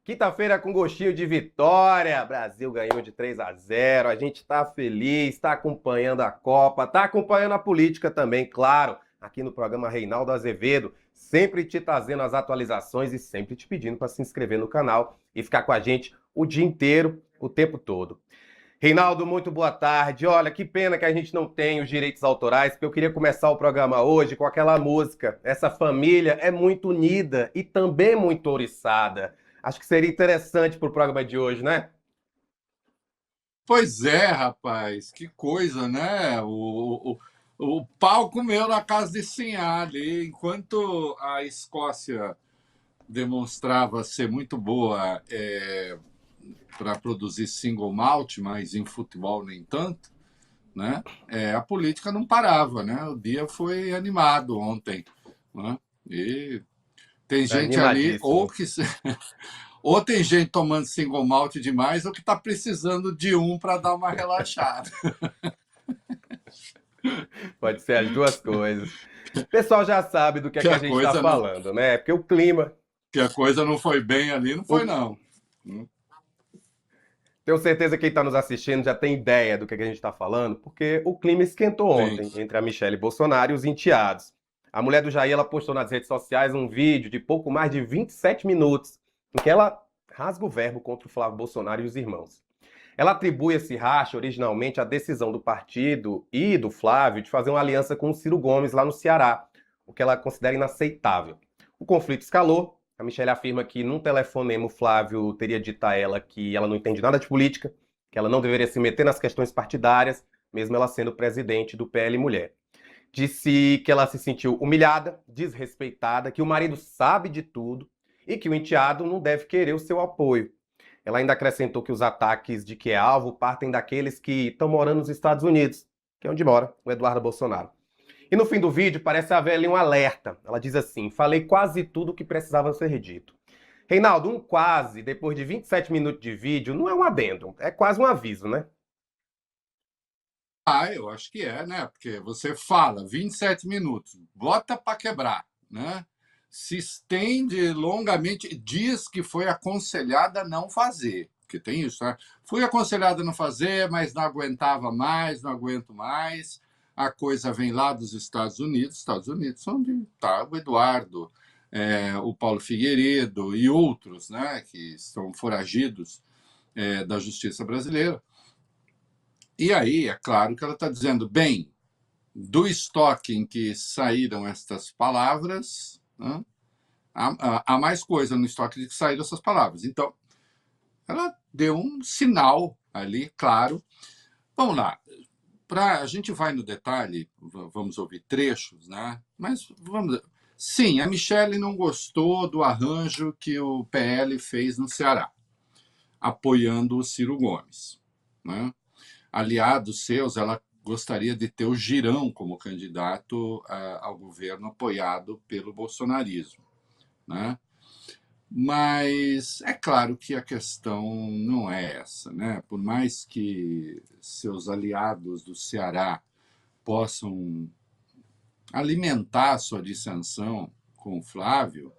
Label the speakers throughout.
Speaker 1: Quinta-feira com gostinho de vitória. Brasil ganhou de 3-0. A gente tá feliz, tá acompanhando a Copa, tá acompanhando a política também, claro. Aqui no programa Reinaldo Azevedo, sempre te trazendo as atualizações e sempre te pedindo para se inscrever no canal e ficar com a gente o dia inteiro, o tempo todo. Reinaldo, muito boa tarde. Olha, que pena que a gente não tem os direitos autorais, porque eu queria começar o programa hoje com aquela música. Essa família é muito unida e também muito ouriçada. Acho que seria interessante para o programa de hoje, né?
Speaker 2: Pois é, rapaz, que coisa, né? O pau comeu na casa de Sinhá ali, enquanto a Escócia demonstrava ser muito boa para produzir single malt, mas em futebol nem tanto, né? A política não parava, né? O dia foi animado ontem, né? E tem gente ali,
Speaker 1: Animadíssimo.
Speaker 2: ou tem gente tomando single malt demais, ou que está precisando de um para dar uma relaxada.
Speaker 1: Pode ser as duas coisas. O pessoal já sabe do que
Speaker 2: Que
Speaker 1: a
Speaker 2: a
Speaker 1: gente está
Speaker 2: coisa não,
Speaker 1: falando, né? Porque o clima.
Speaker 2: que a coisa não foi bem ali, não foi,
Speaker 1: o-
Speaker 2: não.
Speaker 1: Tenho certeza que quem está nos assistindo já tem ideia do que a gente está falando, porque o clima esquentou
Speaker 2: Sim.
Speaker 1: ontem entre a Michelle Bolsonaro e os enteados. A mulher do Jair ela postou nas redes sociais um vídeo de pouco mais de 27 minutos, em que ela rasga o verbo contra o Flávio Bolsonaro e os irmãos. Ela atribui esse racha originalmente à decisão do partido e do Flávio de fazer uma aliança com o Ciro Gomes lá no Ceará, o que ela considera inaceitável. O conflito escalou. A Michelle afirma que num telefonema o Flávio teria dito a ela que ela não entende nada de política, que ela não deveria se meter nas questões partidárias, mesmo ela sendo presidente do PL Mulher. Disse que ela se sentiu humilhada, desrespeitada, que o marido sabe de tudo e que o enteado não deve querer o seu apoio. Ela ainda acrescentou que os ataques de que é alvo partem daqueles que estão morando nos Estados Unidos, que é onde mora o Eduardo Bolsonaro. E no fim do vídeo parece haver ali um alerta. Ela diz assim: falei quase tudo o que precisava ser dito. Reinaldo, um quase, depois de 27 minutos de vídeo, não é um adendo, é quase um aviso, né?
Speaker 2: Eu acho que é, né? Porque você fala 27 minutos, bota para quebrar, né? Se estende longamente, diz que foi aconselhada a não fazer, porque tem isso, né? Fui aconselhada a não fazer, mas não aguentava mais, não aguento mais. A coisa vem lá dos Estados Unidos, onde está o Eduardo, o Paulo Figueiredo e outros, né? Que são foragidos da justiça brasileira. E aí, é claro que ela está dizendo, bem, do estoque em que saíram estas palavras, né, há mais coisa no estoque de que saíram essas palavras. Então, ela deu um sinal ali, claro. Vamos lá. A gente vai no detalhe, vamos ouvir trechos, né? Mas vamos. Sim, a Michelle não gostou do arranjo que o PL fez no Ceará, apoiando o Ciro Gomes, né? Aliados seus, ela gostaria de ter o Girão como candidato ao governo apoiado pelo bolsonarismo, né? Mas é claro que a questão não é essa, né? Por mais que seus aliados do Ceará possam alimentar sua dissensão com o Flávio,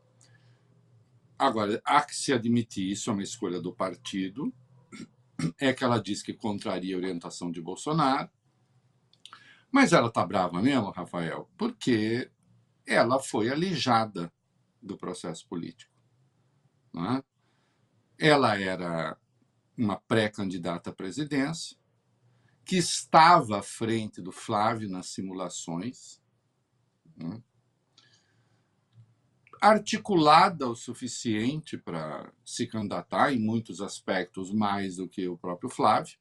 Speaker 2: agora há que se admitir, isso é uma escolha do partido, é que ela diz que contraria a orientação de Bolsonaro. Mas ela está brava mesmo, Rafael, porque ela foi alijada do processo político. Não é? Ela era uma pré-candidata à presidência, que estava à frente do Flávio nas simulações, né? Articulada o suficiente para se candidatar, em muitos aspectos, mais do que o próprio Flávio,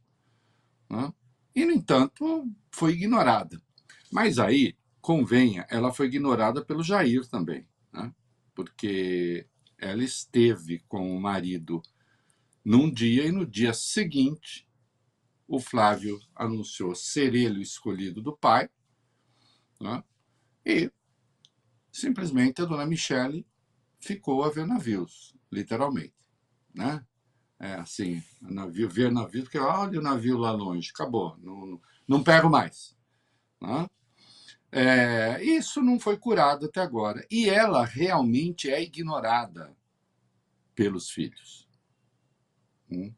Speaker 2: né? E, no entanto, foi ignorada. Mas aí, convenha, ela foi ignorada pelo Jair também, né? Porque ela esteve com o marido num dia e no dia seguinte o Flávio anunciou ser ele o escolhido do pai, né? E simplesmente a dona Michele ficou a ver navios, literalmente, né? É assim, navio, ver navio, porque olha o navio lá longe, acabou, não pego mais, né? Isso não foi curado até agora. E ela realmente é ignorada pelos filhos. Hum.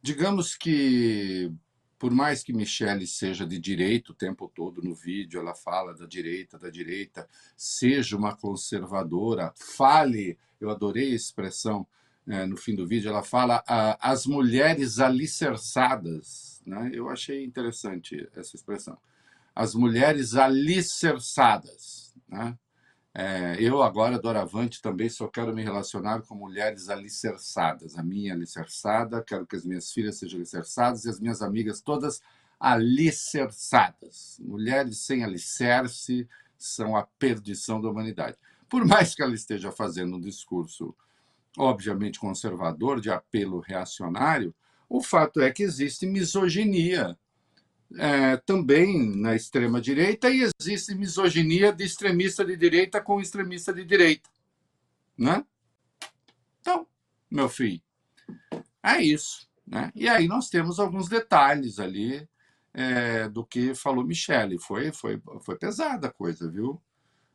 Speaker 2: Digamos que, por mais que Michele seja de direita o tempo todo no vídeo, ela fala da direita, seja uma conservadora, fale, eu adorei a expressão no fim do vídeo, ela fala as mulheres alicerçadas, né? Eu achei interessante essa expressão. As mulheres alicerçadas, né? Eu agora, doravante, também só quero me relacionar com mulheres alicerçadas. A minha alicerçada, quero que as minhas filhas sejam alicerçadas e as minhas amigas todas alicerçadas. Mulheres sem alicerce são a perdição da humanidade. Por mais que ela esteja fazendo um discurso, obviamente, conservador, de apelo reacionário, o fato é que existe misoginia também na extrema-direita, e existe misoginia de extremista de direita com extremista de direita. Né? Então, meu filho, é isso. Né? E aí nós temos alguns detalhes ali do que falou Michele. Foi pesada a coisa, viu?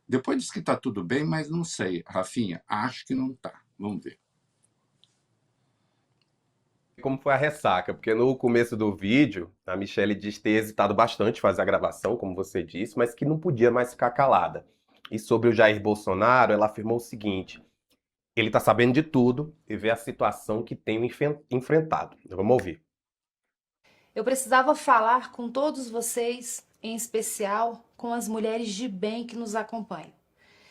Speaker 2: Depois diz que está tudo bem, mas não sei. Rafinha, acho que não está. Vamos ver.
Speaker 1: Como foi a ressaca, porque no começo do vídeo, a Michelle diz ter hesitado bastante em fazer a gravação, como você disse, mas que não podia mais ficar calada. E sobre o Jair Bolsonaro, ela afirmou o seguinte: ele está sabendo de tudo e vê a situação que tem enfrentado. Vamos ouvir.
Speaker 3: Eu precisava falar com todos vocês, em especial com as mulheres de bem que nos acompanham.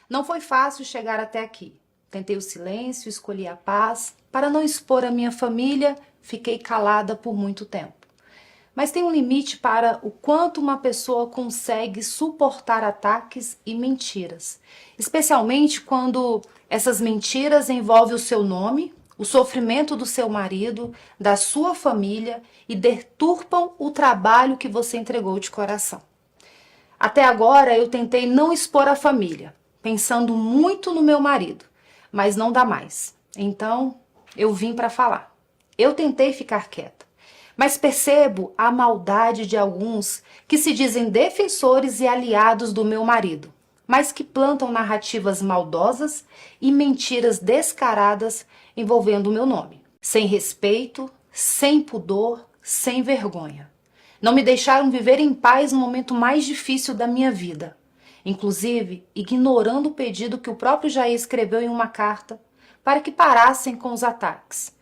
Speaker 3: Não foi fácil chegar até aqui. Tentei o silêncio, escolhi a paz. Para não expor a minha família, fiquei calada por muito tempo. Mas tem um limite para o quanto uma pessoa consegue suportar ataques e mentiras, especialmente quando essas mentiras envolvem o seu nome, o sofrimento do seu marido, da sua família e deturpam o trabalho que você entregou de coração. Até agora eu tentei não expor a família, pensando muito no meu marido, mas não dá mais. Então eu vim para falar. Eu tentei ficar quieta, mas percebo a maldade de alguns que se dizem defensores e aliados do meu marido, mas que plantam narrativas maldosas e mentiras descaradas envolvendo o meu nome. Sem respeito, sem pudor, sem vergonha. Não me deixaram viver em paz no momento mais difícil da minha vida, inclusive ignorando o pedido que o próprio Jair escreveu em uma carta para que parassem com os ataques.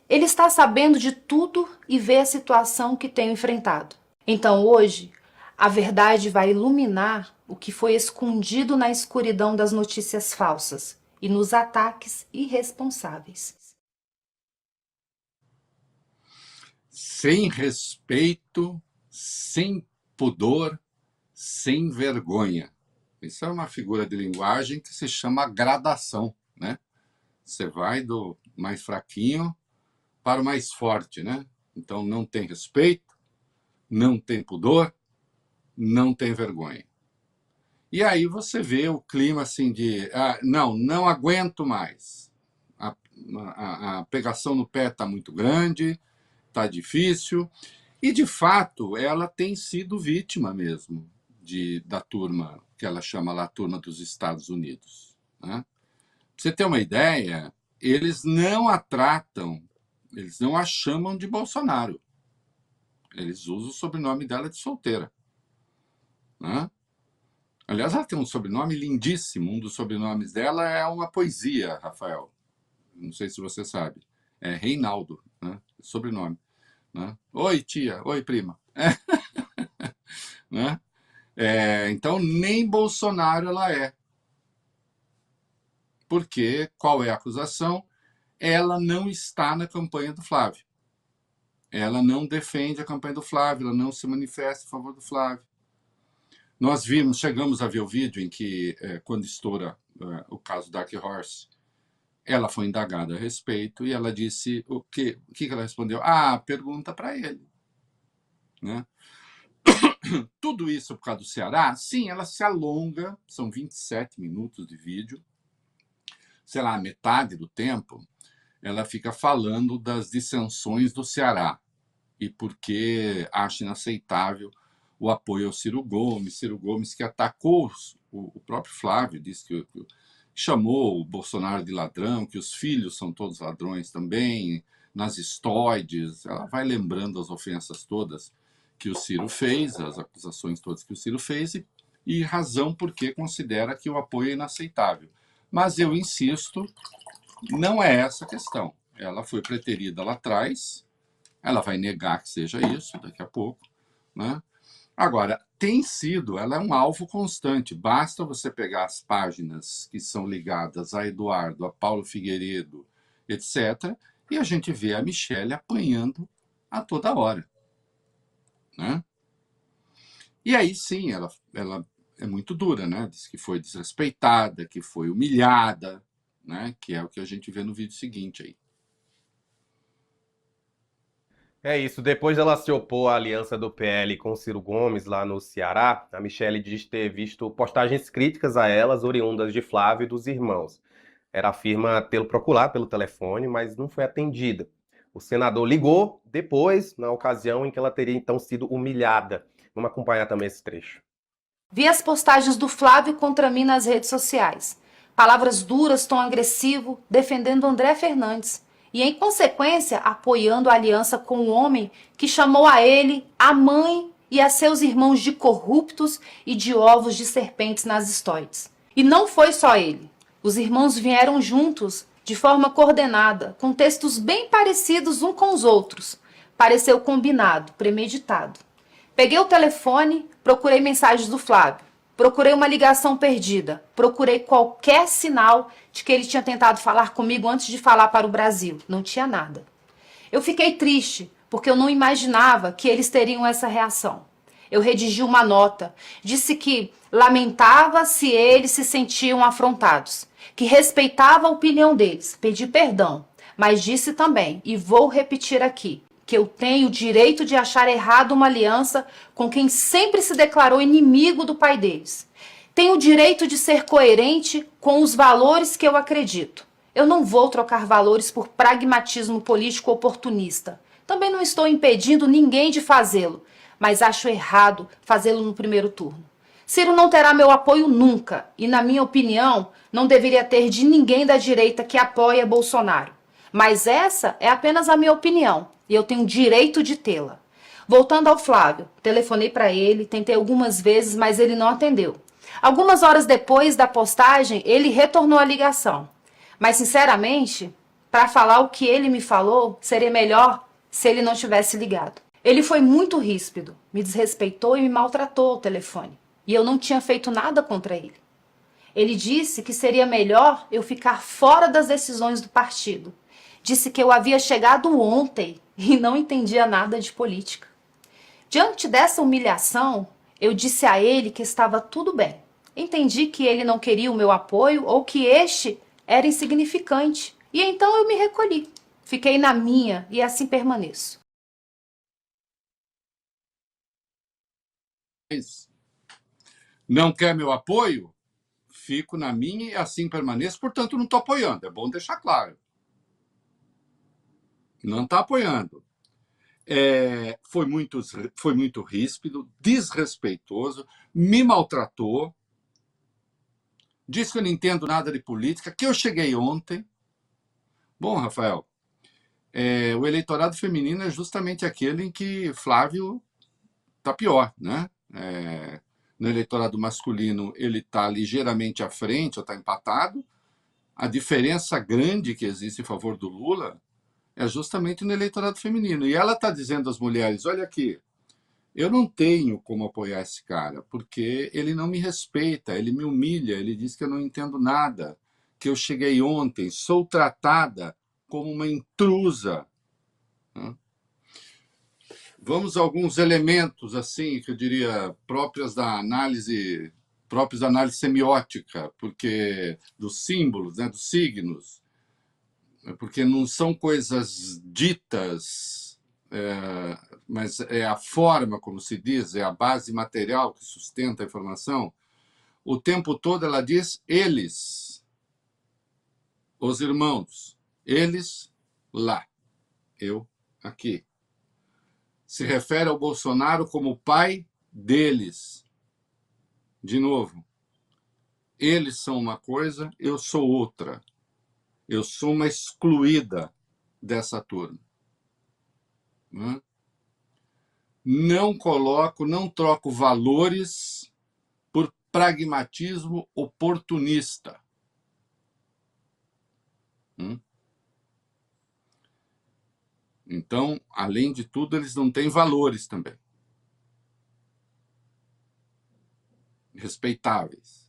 Speaker 3: Ele está sabendo de tudo e vê a situação que tenho enfrentado. Então hoje, a verdade vai iluminar o que foi escondido na escuridão das notícias falsas e nos ataques irresponsáveis.
Speaker 2: Sem respeito, sem pudor, sem vergonha. Isso é uma figura de linguagem que se chama gradação, né? Você vai do mais fraquinho para o mais forte, né? Então não tem respeito, não tem pudor, não tem vergonha. E aí você vê o clima assim de não aguento mais. A pegação no pé está muito grande, está difícil. E, de fato, ela tem sido vítima mesmo da turma, que ela chama lá a turma dos Estados Unidos. Né? Pra você ter uma ideia, eles não a tratam, eles não a chamam de Bolsonaro. Eles usam o sobrenome dela de solteira. Né? Aliás, ela tem um sobrenome lindíssimo. Um dos sobrenomes dela é uma poesia, Rafael. Não sei se você sabe. É Reinaldo, né? Sobrenome. Né? Oi, tia. Oi, prima. Né? Então, nem Bolsonaro ela é. Porque, qual é a acusação? Ela não está na campanha do Flávio. Ela não defende a campanha do Flávio, ela não se manifesta a favor do Flávio. Nós chegamos a ver o vídeo em que, quando estoura o caso Dark Horse, ela foi indagada a respeito e ela disse o que ela respondeu? Pergunta para ele. Né? Tudo isso por causa do Ceará? Sim, ela se alonga, são 27 minutos de vídeo. Sei lá, metade do tempo, ela fica falando das dissensões do Ceará e por que acha inaceitável o apoio ao Ciro Gomes que atacou o próprio Flávio, disse chamou o Bolsonaro de ladrão, que os filhos são todos ladrões também, nas estoides, ela vai lembrando as ofensas todas que o Ciro fez, as acusações todas que o Ciro fez, e razão porque considera que o apoio é inaceitável. Mas eu insisto, não é essa a questão. Ela foi preterida lá atrás, ela vai negar que seja isso daqui a pouco, né? Agora, ela é um alvo constante. Basta você pegar as páginas que são ligadas a Eduardo, a Paulo Figueiredo, etc., e a gente vê a Michelle apanhando a toda hora, né? E aí sim, ela é muito dura, né? Diz que foi desrespeitada, que foi humilhada, né? Que é o que a gente vê no vídeo seguinte aí.
Speaker 1: É isso. Depois dela se opor à aliança do PL com Ciro Gomes lá no Ceará, a Michelle diz ter visto postagens críticas a elas, oriundas de Flávio e dos irmãos. Ela afirma tê-lo procurado pelo telefone, mas não foi atendida. O senador ligou depois, na ocasião em que ela teria então sido humilhada. Vamos acompanhar também esse trecho.
Speaker 3: Vi as postagens do Flávio contra mim nas redes sociais. Palavras duras, tom agressivo, defendendo André Fernandes. E, em consequência, apoiando a aliança com o homem que chamou a ele, a mãe e a seus irmãos de corruptos e de ovos de serpentes nas estoides. E não foi só ele. Os irmãos vieram juntos, de forma coordenada, com textos bem parecidos uns com os outros. Pareceu combinado, premeditado. Peguei o telefone, procurei mensagens do Flávio, procurei uma ligação perdida, procurei qualquer sinal de que ele tinha tentado falar comigo antes de falar para o Brasil. Não tinha nada. Eu fiquei triste, porque eu não imaginava que eles teriam essa reação. Eu redigi uma nota, disse que lamentava se eles se sentiam afrontados, que respeitava a opinião deles, pedi perdão, mas disse também, e vou repetir aqui, que eu tenho o direito de achar errado uma aliança com quem sempre se declarou inimigo do pai deles. Tenho o direito de ser coerente com os valores que eu acredito. Eu não vou trocar valores por pragmatismo político oportunista. Também não estou impedindo ninguém de fazê-lo, mas acho errado fazê-lo no primeiro turno. Ciro não terá meu apoio nunca e, na minha opinião, não deveria ter de ninguém da direita que apoia Bolsonaro. Mas essa é apenas a minha opinião e eu tenho direito de tê-la. Voltando ao Flávio, telefonei para ele, tentei algumas vezes, mas ele não atendeu. Algumas horas depois da postagem, ele retornou a ligação. Mas, sinceramente, para falar o que ele me falou, seria melhor se ele não tivesse ligado. Ele foi muito ríspido, me desrespeitou e me maltratou ao telefone. E eu não tinha feito nada contra ele. Ele disse que seria melhor eu ficar fora das decisões do partido. Disse que eu havia chegado ontem e não entendia nada de política. Diante dessa humilhação, eu disse a ele que estava tudo bem. Entendi que ele não queria o meu apoio ou que este era insignificante. E então eu me recolhi. Fiquei na minha e assim permaneço.
Speaker 2: Não quer meu apoio? Fico na minha e assim permaneço, portanto não estou apoiando. É bom deixar claro. Não está apoiando. Foi muito ríspido, desrespeitoso, me maltratou, disse que eu não entendo nada de política, que eu cheguei ontem. Bom, Rafael, o eleitorado feminino é justamente aquele em que Flávio está pior, né? No eleitorado masculino, ele está ligeiramente à frente, ou está empatado. A diferença grande que existe em favor do Lula é justamente no eleitorado feminino. E ela está dizendo às mulheres, olha aqui, eu não tenho como apoiar esse cara, porque ele não me respeita, ele me humilha, ele diz que eu não entendo nada, que eu cheguei ontem, sou tratada como uma intrusa. Vamos a alguns elementos, assim, que eu diria, próprios da análise semiótica, porque dos símbolos, né, dos signos, porque não são coisas ditas, mas é a forma como se diz, é a base material que sustenta a informação. O tempo todo ela diz eles, os irmãos, eles lá, eu aqui. Se refere ao Bolsonaro como pai deles. De novo, Eles são uma coisa, eu sou outra. Eu sou uma excluída dessa turma. Né? Não coloco, não troco valores por pragmatismo oportunista. Então, além de tudo, eles não têm valores também. Respeitáveis.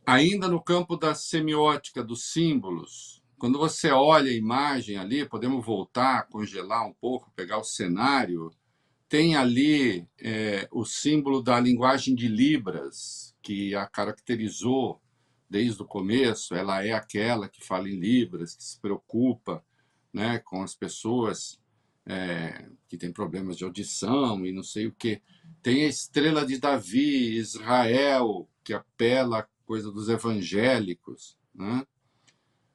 Speaker 2: Ainda no campo da semiótica, dos símbolos, quando você olha a imagem ali, podemos voltar, congelar um pouco, pegar o cenário, tem ali o símbolo da linguagem de Libras, que a caracterizou desde o começo. Ela é aquela que fala em Libras, que se preocupa, né, com as pessoas que têm problemas de audição e não sei o quê. Tem a estrela de Davi, Israel, que apela à coisa dos evangélicos, né?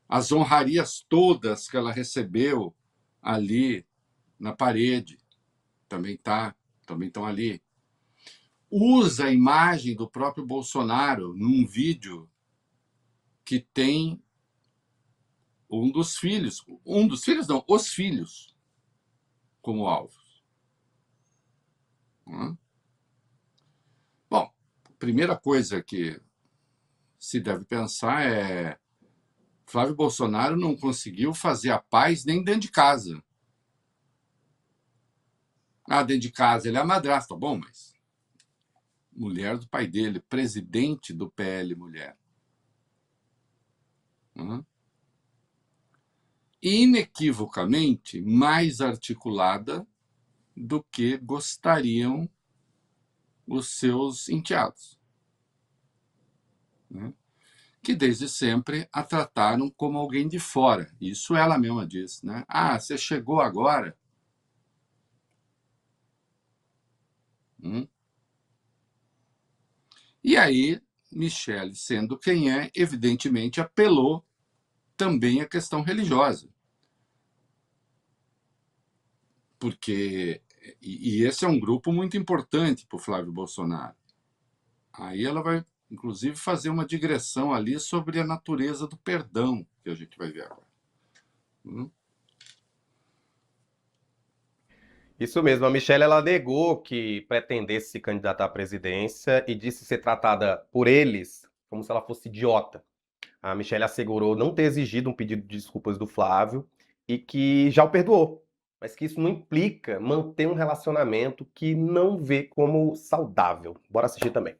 Speaker 2: As honrarias todas que ela recebeu ali na parede também estão ali. Usa a imagem do próprio Bolsonaro num vídeo que tem os filhos como alvos. Bom, a primeira coisa que se deve pensar é: Flávio Bolsonaro não conseguiu fazer a paz nem dentro de casa. Dentro de casa ele é a madrasta, bom, mas mulher do pai dele, presidente do PL Mulher. Inequivocamente mais articulada do que gostariam os seus enteados, né? Que desde sempre a trataram como alguém de fora. Isso ela mesma disse, né? Você chegou agora. E aí, Michele, sendo quem é, evidentemente apelou também à questão religiosa. Porque esse é um grupo muito importante para o Flávio Bolsonaro. Aí ela vai, inclusive, fazer uma digressão ali sobre a natureza do perdão, que a gente vai ver agora.
Speaker 1: Isso mesmo, a Michelle ela negou que pretendesse se candidatar à presidência e disse ser tratada por eles como se ela fosse idiota. A Michelle assegurou não ter exigido um pedido de desculpas do Flávio e que já o perdoou, mas que isso não implica manter um relacionamento que não vê como saudável. Bora assistir também.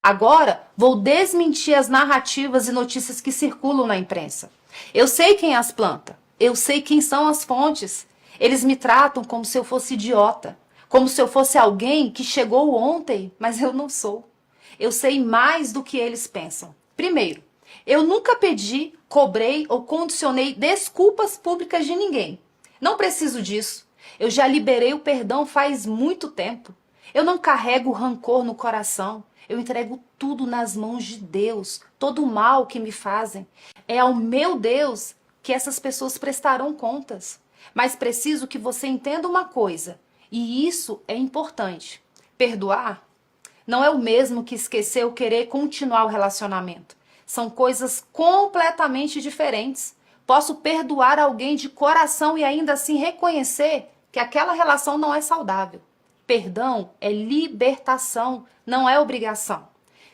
Speaker 3: Agora, vou desmentir as narrativas e notícias que circulam na imprensa. Eu sei quem as planta, eu sei quem são as fontes. Eles me tratam como se eu fosse idiota, como se eu fosse alguém que chegou ontem, mas eu não sou. Eu sei mais do que eles pensam. Primeiro, eu nunca pedi, cobrei ou condicionei desculpas públicas de ninguém. Não preciso disso. Eu já liberei o perdão faz muito tempo. Eu não carrego rancor no coração. Eu entrego tudo nas mãos de Deus. Todo o mal que me fazem. É ao meu Deus que essas pessoas prestarão contas. Mas preciso que você entenda uma coisa. E isso é importante. Perdoar não é o mesmo que esquecer ou querer continuar o relacionamento. São coisas completamente diferentes. Posso perdoar alguém de coração e ainda assim reconhecer que aquela relação não é saudável. Perdão é libertação, não é obrigação.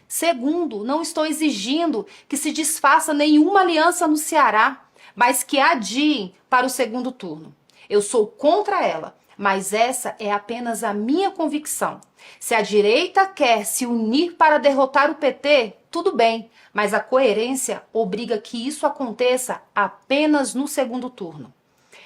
Speaker 3: Segundo, não estou exigindo que se desfaça nenhuma aliança no Ceará, mas que adiem para o segundo turno. Eu sou contra ela, mas essa é apenas a minha convicção. Se a direita quer se unir para derrotar o PT, tudo bem, mas a coerência obriga que isso aconteça apenas no segundo turno.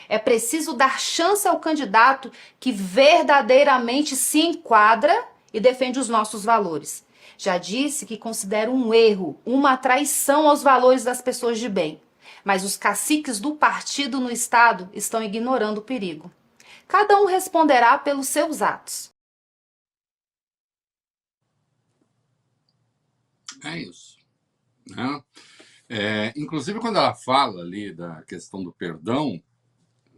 Speaker 3: É preciso dar chance ao candidato que verdadeiramente se enquadra e defende os nossos valores. Já disse que considero um erro, uma traição aos valores das pessoas de bem. Mas os caciques do partido no Estado estão ignorando o perigo. Cada um responderá pelos seus atos.
Speaker 2: É isso. Né? Inclusive, quando ela fala ali da questão do perdão,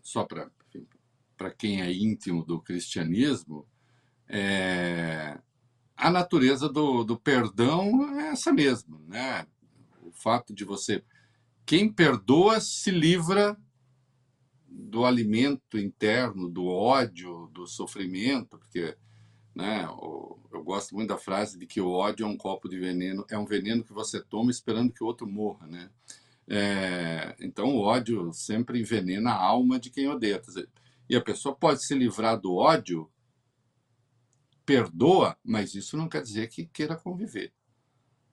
Speaker 2: só para quem é íntimo do cristianismo, a natureza do perdão é essa mesmo, né? O fato de você... Quem perdoa se livra do alimento interno, do ódio, do sofrimento, porque, né, eu gosto muito da frase de que o ódio é um copo de veneno, é um veneno que você toma esperando que o outro morra, né? Então o ódio sempre envenena a alma de quem odeia. Quer dizer, e a pessoa pode se livrar do ódio, perdoa, mas isso não quer dizer que queira conviver,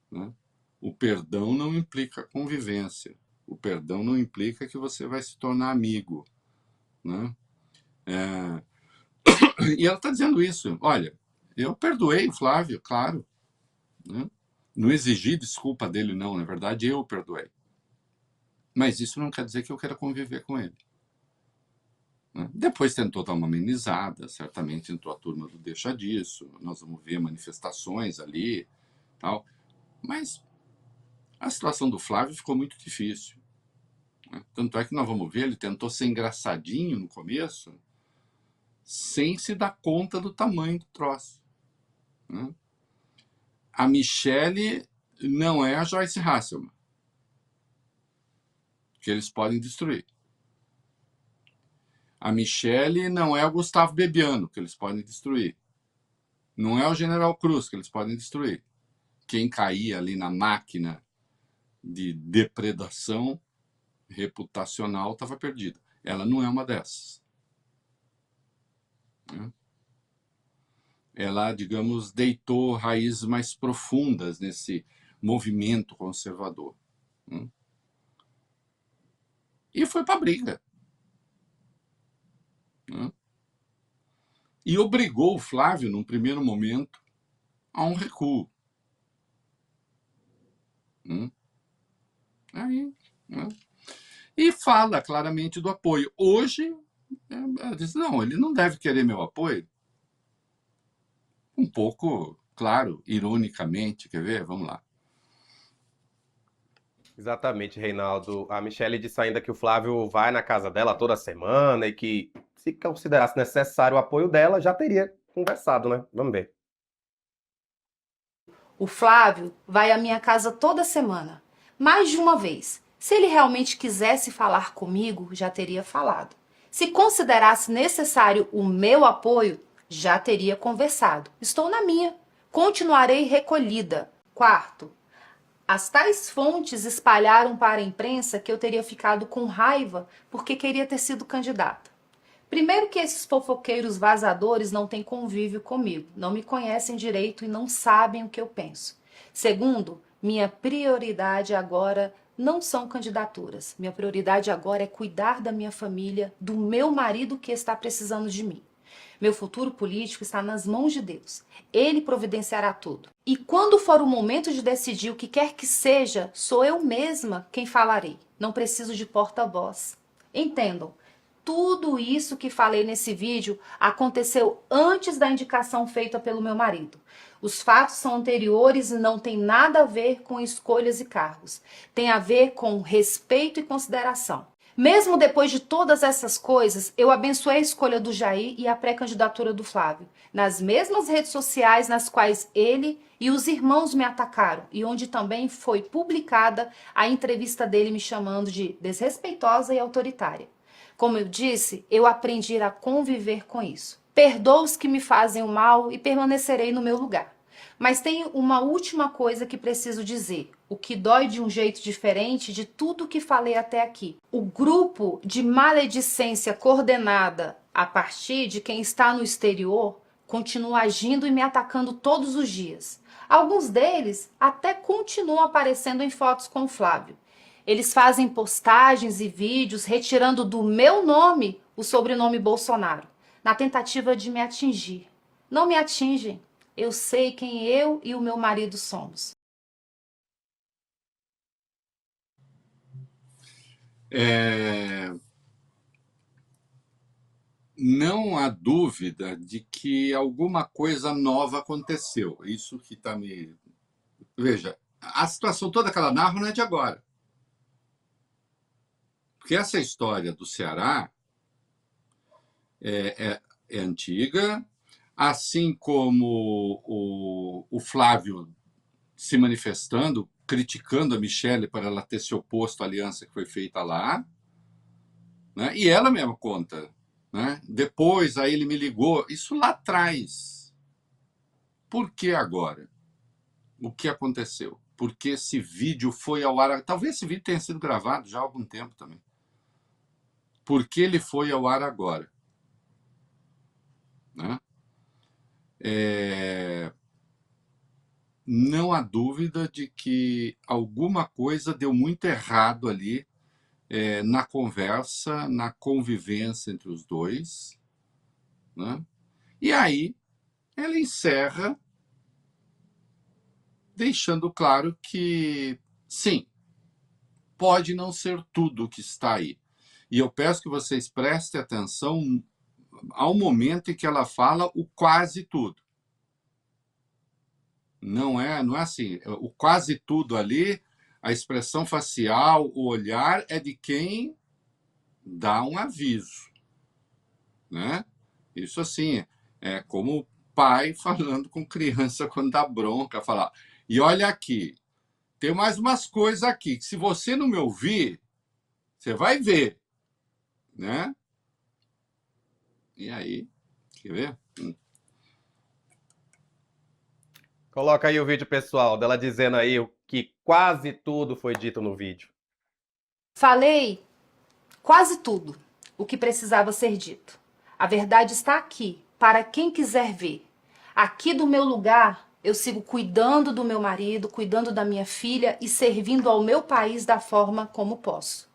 Speaker 2: né? O perdão não implica convivência. O perdão não implica que você vai se tornar amigo, né? E ela está dizendo isso. Olha, eu perdoei o Flávio, claro, né? Não exigi desculpa dele, não. Na verdade, eu o perdoei. Mas isso não quer dizer que eu queira conviver com ele, né? Depois tentou dar uma amenizada, certamente entrou a turma do deixa disso, nós vamos ver manifestações ali, tal. Mas a situação do Flávio ficou muito difícil, né? Tanto é que nós vamos ver, ele tentou ser engraçadinho no começo, sem se dar conta do tamanho do troço, né? A Michelle não é a Joyce Hasselman, que eles podem destruir. A Michelle não é o Gustavo Bebiano, que eles podem destruir. Não é o General Cruz, que eles podem destruir. Quem caía ali na máquina de depredação reputacional estava perdido. Ela não é uma dessas, né? Ela, digamos, deitou raízes mais profundas nesse movimento conservador, né? E foi para a briga, né? E obrigou o Flávio, num primeiro momento, a um recuo, né? Aí, né? E fala claramente do apoio. Hoje, ela diz, não, ele não deve querer meu apoio. Um pouco, claro, ironicamente, quer ver? Vamos lá.
Speaker 1: Exatamente, Reinaldo. A Michelle disse ainda que o Flávio vai na casa dela toda semana e que, se considerasse necessário o apoio dela, já teria conversado, né? Vamos ver.
Speaker 3: O Flávio vai à minha casa toda semana, mais de uma vez. Se ele realmente quisesse falar comigo, já teria falado. Se considerasse necessário o meu apoio, já teria conversado. Estou na minha. Continuarei recolhida. Quarto, as tais fontes espalharam para a imprensa que eu teria ficado com raiva porque queria ter sido candidata. Primeiro que esses fofoqueiros vazadores não têm convívio comigo, não me conhecem direito e não sabem o que eu penso. Segundo, minha prioridade agora não são candidaturas. Minha prioridade agora é cuidar da minha família, do meu marido que está precisando de mim. Meu futuro político está nas mãos de Deus. Ele providenciará tudo. E quando for o momento de decidir o que quer que seja, sou eu mesma quem falarei. Não preciso de porta-voz. Entendam, tudo isso que falei nesse vídeo aconteceu antes da indicação feita pelo meu marido. Os fatos são anteriores e não tem nada a ver com escolhas e cargos. Tem a ver com respeito e consideração. Mesmo depois de todas essas coisas, eu abençoei a escolha do Jair e a pré-candidatura do Flávio, nas mesmas redes sociais nas quais ele e os irmãos me atacaram e onde também foi publicada a entrevista dele me chamando de desrespeitosa e autoritária. Como eu disse, eu aprendi a conviver com isso. Perdoo os que me fazem o mal e permanecerei no meu lugar. Mas tem uma última coisa que preciso dizer, o que dói de um jeito diferente de tudo que falei até aqui. O grupo de maledicência coordenada a partir de quem está no exterior continua agindo e me atacando todos os dias. Alguns deles até continuam aparecendo em fotos com o Flávio. Eles fazem postagens e vídeos retirando do meu nome o sobrenome Bolsonaro, na tentativa de me atingir. Não me atingem. Eu sei quem eu e o meu marido somos.
Speaker 2: Não há dúvida de que alguma coisa nova aconteceu. Isso que está me... Veja, a situação toda que ela narra não é de agora. Porque essa história do Ceará é antiga. assim como o Flávio se manifestando, criticando a Michelle para ela ter se oposto à aliança que foi feita lá, né? E ela mesma conta, né? Depois, aí ele me ligou, isso lá atrás. Por que agora? O que aconteceu? Porque esse vídeo foi ao ar... Talvez esse vídeo tenha sido gravado já há algum tempo também. Por que ele foi ao ar agora? Né? Não há dúvida de que alguma coisa deu muito errado ali na conversa, na convivência entre os dois. Né? E aí ela encerra deixando claro que, sim, pode não ser tudo o que está aí. E eu peço que vocês prestem atenção ao momento em que ela fala o quase tudo. Não é assim. O quase tudo ali, a expressão facial, o olhar é de quem dá um aviso. Né? Isso assim, é como pai falando com criança quando dá bronca, falar, e olha aqui, tem mais umas coisas aqui, que se você não me ouvir, você vai ver. Né? E aí, quer ver?
Speaker 1: Coloca aí o vídeo, pessoal, dela dizendo aí que quase tudo foi dito no vídeo.
Speaker 3: Falei quase tudo o que precisava ser dito. A verdade está aqui, para quem quiser ver. Aqui do meu lugar, eu sigo cuidando do meu marido, cuidando da minha filha e servindo ao meu país da forma como posso.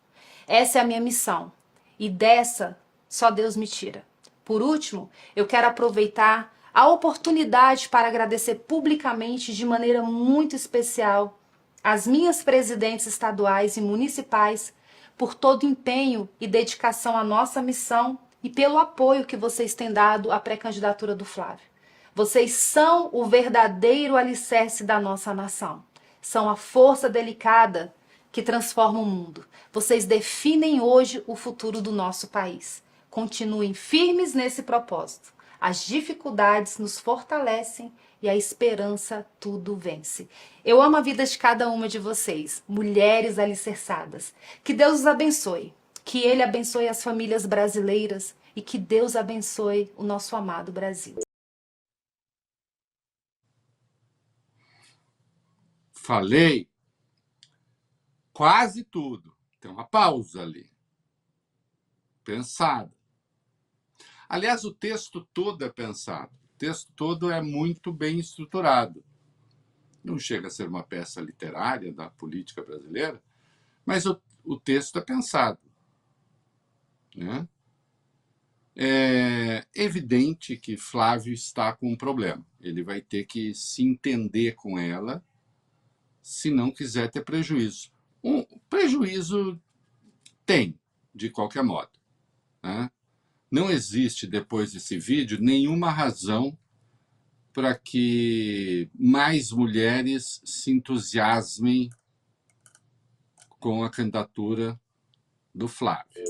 Speaker 3: Essa é a minha missão. E dessa, só Deus me tira. Por último, eu quero aproveitar a oportunidade para agradecer publicamente, de maneira muito especial, as minhas presidentes estaduais e municipais por todo o empenho e dedicação à nossa missão e pelo apoio que vocês têm dado à pré-candidatura do Flávio. Vocês são o verdadeiro alicerce da nossa nação. São a força delicada que transforma o mundo. Vocês definem hoje o futuro do nosso país. Continuem firmes nesse propósito. As dificuldades nos fortalecem e a esperança tudo vence. Eu amo a vida de cada uma de vocês, mulheres alicerçadas. Que Deus os abençoe. Que Ele abençoe as famílias brasileiras e que Deus abençoe o nosso amado Brasil.
Speaker 2: Falei quase tudo. Tem uma pausa ali. Pensada. Aliás, o texto todo é pensado. O texto todo é muito bem estruturado. Não chega a ser uma peça literária da política brasileira, mas o texto é pensado. Né? É evidente que Flávio está com um problema. Ele vai ter que se entender com ela se não quiser ter prejuízo. Um prejuízo tem, de qualquer modo. Né? Não existe, depois desse vídeo, nenhuma razão para que mais mulheres se entusiasmem com a candidatura do Flávio.